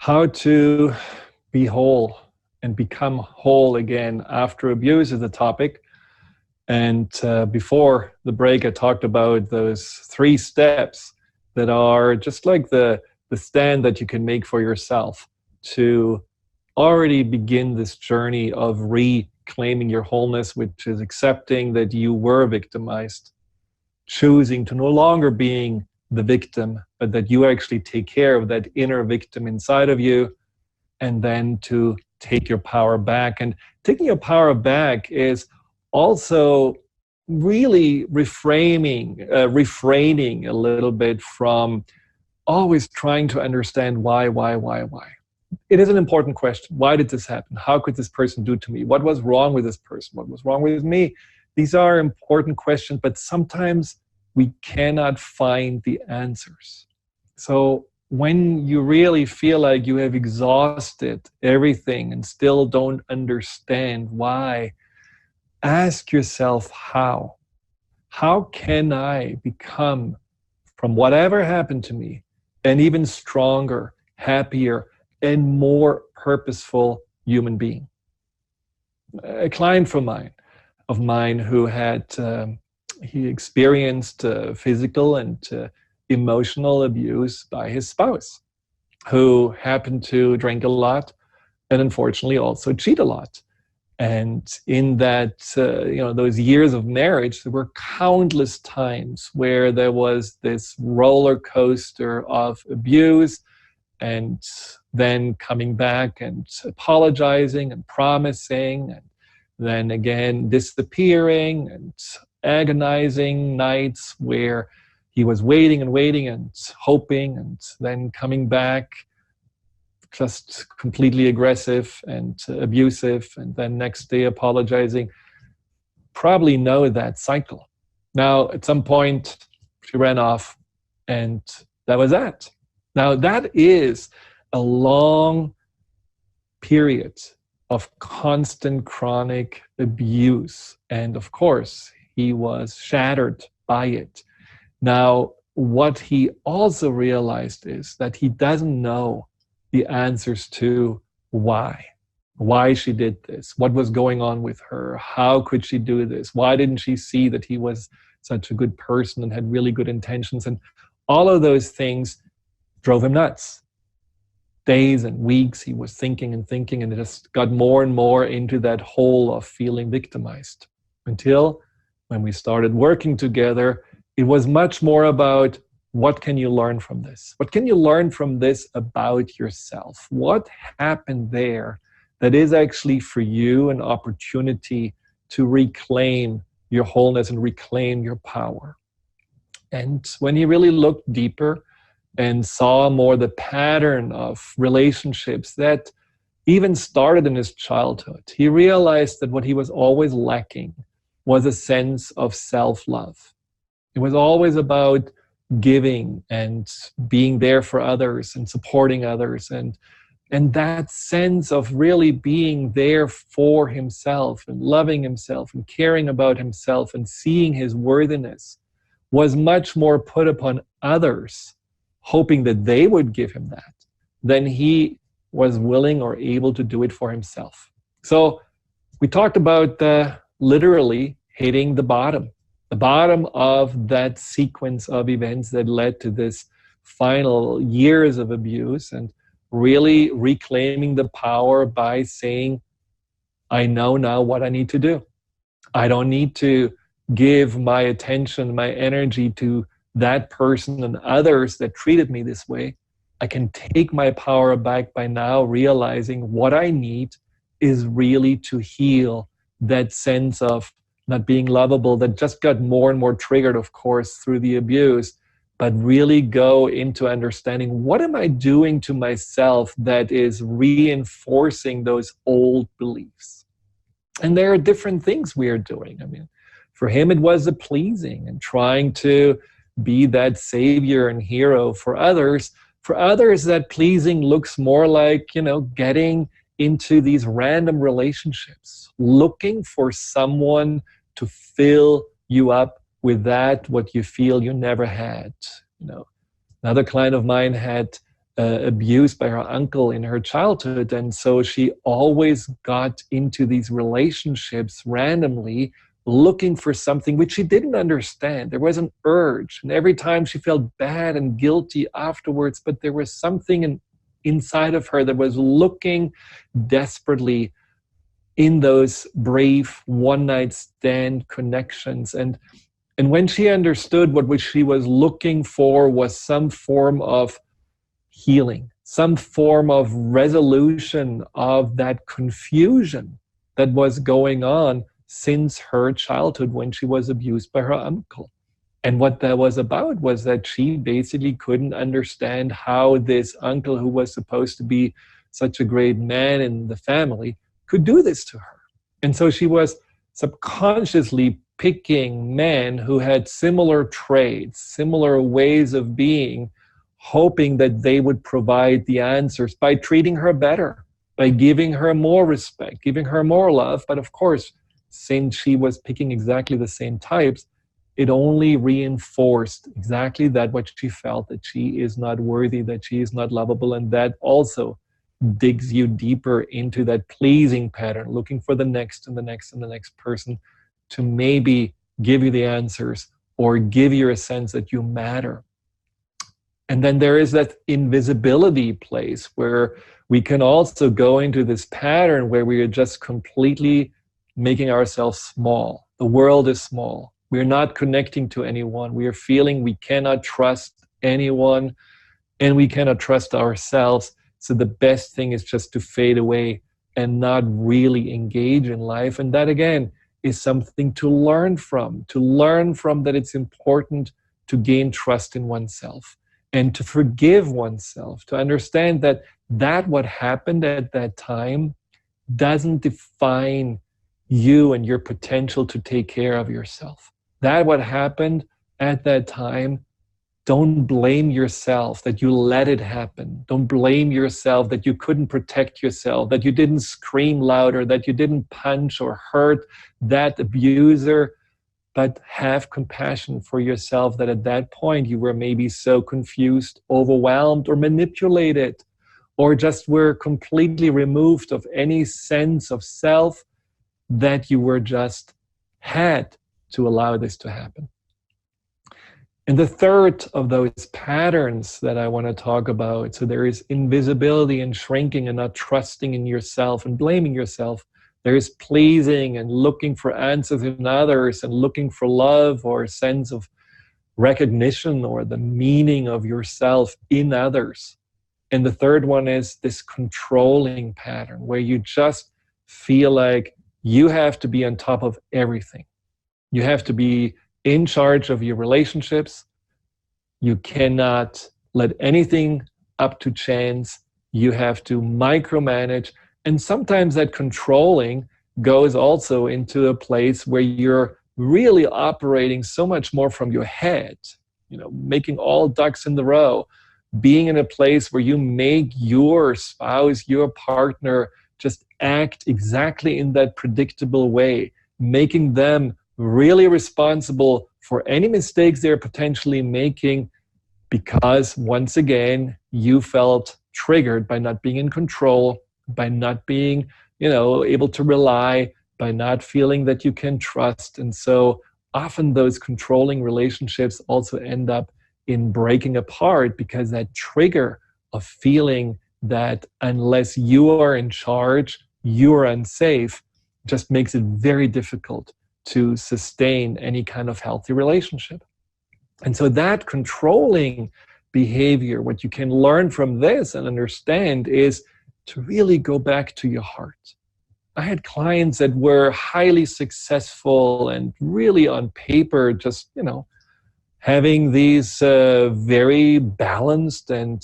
How to be whole and become whole again after abuse is the topic. And before the break, I talked about those 3 steps that are just like the stand that you can make for yourself to already begin this journey of reclaiming your wholeness, which is accepting that you were victimized, choosing to no longer being the victim, but that you actually take care of that inner victim inside of you, and then to take your power back. And taking your power back is also really refraining a little bit from always trying to understand why. It is an important question. Why did this happen? How could this person do to me? What was wrong with this person? What was wrong with me? These are important questions, but sometimes we cannot find the answers. So when you really feel like you have exhausted everything and still don't understand why, ask yourself how. How can I become, from whatever happened to me, an even stronger, happier, and more purposeful human being? A client of mine who had he experienced physical and emotional abuse by his spouse, who happened to drink a lot and unfortunately also cheat a lot. And in that, those years of marriage, there were countless times where there was this roller coaster of abuse, and then coming back and apologizing and promising, and then again disappearing, and agonizing nights where he was waiting and hoping, and then coming back just completely aggressive and abusive, and then next day apologizing. Probably know that cycle. Now, at some point, she ran off, and that was that. Now, that is a long period of constant chronic abuse. And of course, he was shattered by it. Now, what he also realized is that he doesn't know the answers to why she did this, what was going on with her, how could she do this, why didn't she see that he was such a good person and had really good intentions, and all of those things drove him nuts. Days and weeks he was thinking and it just got more and more into that hole of feeling victimized, until when we started working together, it was much more about, what can you learn from this? What can you learn from this about yourself? What happened there that is actually for you an opportunity to reclaim your wholeness and reclaim your power? And when he really looked deeper and saw more the pattern of relationships that even started in his childhood, he realized that what he was always lacking was a sense of self-love. It was always about giving and being there for others and supporting others, and that sense of really being there for himself and loving himself and caring about himself and seeing his worthiness was much more put upon others, hoping that they would give him that, than he was willing or able to do it for himself. So we talked about literally hitting the bottom of that sequence of events that led to this final years of abuse, and really reclaiming the power by saying, I know now what I need to do. I don't need to give my attention, my energy to that person and others that treated me this way. I can take my power back by now realizing what I need is really to heal that sense of not being lovable that just got more and more triggered, of course, through the abuse, but really go into understanding, what am I doing to myself that is reinforcing those old beliefs? And there are different things we are doing. I mean, for him, it was the pleasing and trying to be that savior and hero for others. For others, that pleasing looks more like, getting into these random relationships, looking for someone to fill you up with that what you feel you never had. Another client of mine had abused by her uncle in her childhood. And so she always got into these relationships randomly, looking for something which she didn't understand. There was an urge. And every time she felt bad and guilty afterwards, but there was something inside of her that was looking desperately in those brief one-night stand connections. And when she understood what she was looking for was some form of healing, some form of resolution of that confusion that was going on since her childhood when she was abused by her uncle. And what that was about was that she basically couldn't understand how this uncle, who was supposed to be such a great man in the family, could do this to her. And so she was subconsciously picking men who had similar traits, similar ways of being, hoping that they would provide the answers by treating her better, by giving her more respect, giving her more love. But of course, since she was picking exactly the same types, it only reinforced exactly that, what she felt, that she is not worthy, that she is not lovable. And that also digs you deeper into that pleasing pattern, looking for the next and the next and the next person to maybe give you the answers or give you a sense that you matter. And then there is that invisibility place where we can also go into this pattern where we are just completely making ourselves small. The world is small. We're not connecting to anyone. We are feeling we cannot trust anyone and we cannot trust ourselves. So the best thing is just to fade away and not really engage in life. And that, again, is something to learn from that it's important to gain trust in oneself and to forgive oneself, to understand that what happened at that time doesn't define you and your potential to take care of yourself. That what happened at that time, don't blame yourself that you let it happen. Don't blame yourself that you couldn't protect yourself, that you didn't scream louder, that you didn't punch or hurt that abuser, but have compassion for yourself that at that point you were maybe so confused, overwhelmed, or manipulated, or just were completely removed of any sense of self that you were just had to allow this to happen. And the third of those patterns that I want to talk about, so there is invisibility and shrinking and not trusting in yourself and blaming yourself. There is pleasing and looking for answers in others and looking for love or a sense of recognition or the meaning of yourself in others. And the third one is this controlling pattern where you just feel like you have to be on top of everything. You have to be in charge of your relationships. You cannot let anything up to chance. You have to micromanage. And sometimes that controlling goes also into a place where you're really operating so much more from your head, making all ducks in the row, being in a place where you make your spouse, your partner, just act exactly in that predictable way, making them really responsible for any mistakes they're potentially making because, once again, you felt triggered by not being in control, by not being, able to rely, by not feeling that you can trust. And so often those controlling relationships also end up in breaking apart because that trigger of feeling that unless you are in charge, you are unsafe, just makes it very difficult to sustain any kind of healthy relationship. And so that controlling behavior, what you can learn from this and understand is to really go back to your heart. I had clients that were highly successful and really on paper just, having these very balanced and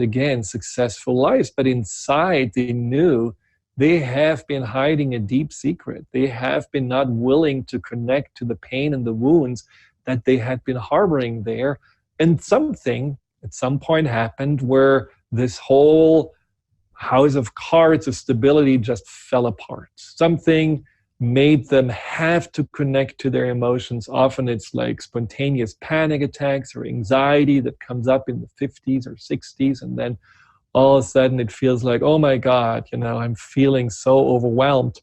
again, successful lives. But inside they knew they have been hiding a deep secret. They have been not willing to connect to the pain and the wounds that they had been harboring there. And something at some point happened where this whole house of cards of stability just fell apart. Something made them have to connect to their emotions. Often it's like spontaneous panic attacks or anxiety that comes up in the 50s or 60s, and then all of a sudden it feels like, oh my God, I'm feeling so overwhelmed,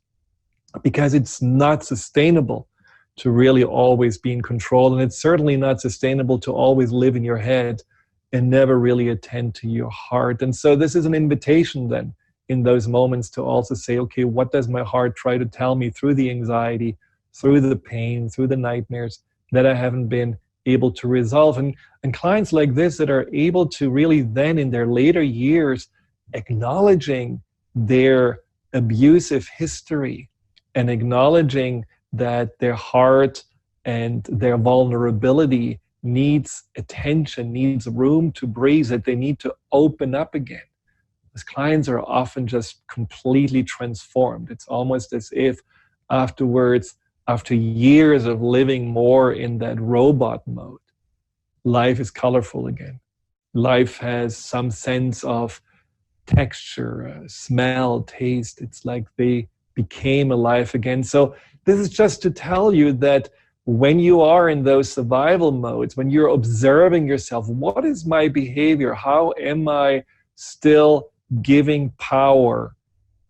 because it's not sustainable to really always be in control. And it's certainly not sustainable to always live in your head and never really attend to your heart. And so this is an invitation then in those moments to also say, okay, what does my heart try to tell me through the anxiety, through the pain, through the nightmares that I haven't been able to resolve? And clients like this that are able to really then in their later years acknowledging their abusive history and acknowledging that their heart and their vulnerability needs attention, needs room to breathe, that they need to open up again. These clients are often just completely transformed. It's almost as if afterwards, after years of living more in that robot mode, life is colorful again. Life has some sense of texture, smell, taste. It's like they became alive again. So this is just to tell you that when you are in those survival modes, when you're observing yourself, what is my behavior? How am I still giving power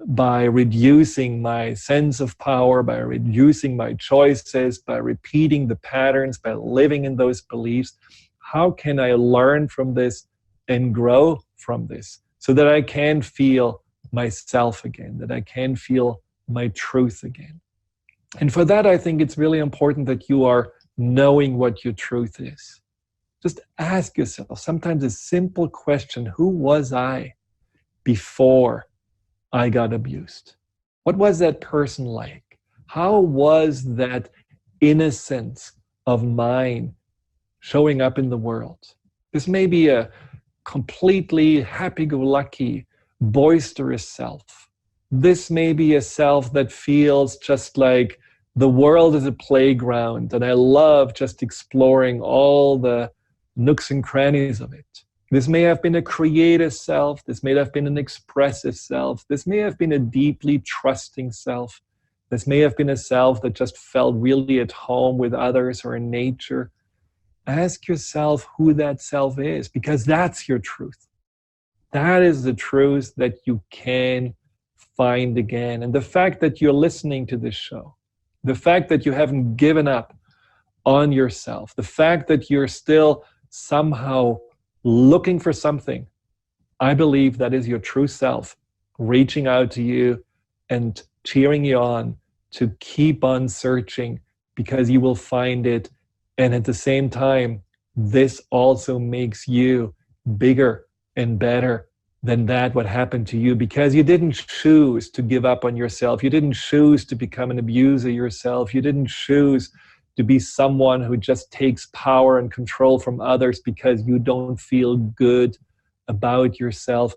by reducing my sense of power, by reducing my choices, by repeating the patterns, by living in those beliefs? How can I learn from this and grow from this so that I can feel myself again, that I can feel my truth again? And for that, I think it's really important that you are knowing what your truth is. Just ask yourself sometimes a simple question: who was I before I got abused? What was that person like? How was that innocence of mine showing up in the world? This may be a completely happy-go-lucky, boisterous self. This may be a self that feels just like the world is a playground and I love just exploring all the nooks and crannies of it. This may have been a creative self. This may have been an expressive self. This may have been a deeply trusting self. This may have been a self that just felt really at home with others or in nature. Ask yourself who that self is, because that's your truth. That is the truth that you can find again. And the fact that you're listening to this show, the fact that you haven't given up on yourself, the fact that you're still somehow looking for something, I believe that is your true self reaching out to you and cheering you on to keep on searching, because you will find it. And at the same time, this also makes you bigger and better than that what happened to you, because you didn't choose to give up on yourself. You didn't choose to become an abuser yourself. You didn't choose to be someone who just takes power and control from others because you don't feel good about yourself,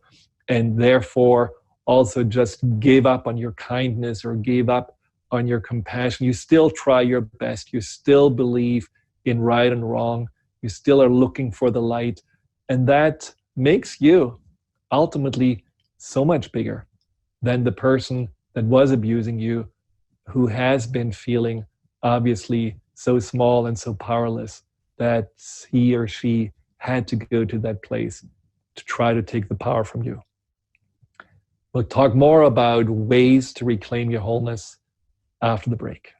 and therefore also just gave up on your kindness or gave up on your compassion. You still try your best. You still believe in right and wrong. You still are looking for the light. And that makes you ultimately so much bigger than the person that was abusing you, who has been feeling obviously so small and so powerless that he or she had to go to that place to try to take the power from you. We'll talk more about ways to reclaim your wholeness after the break.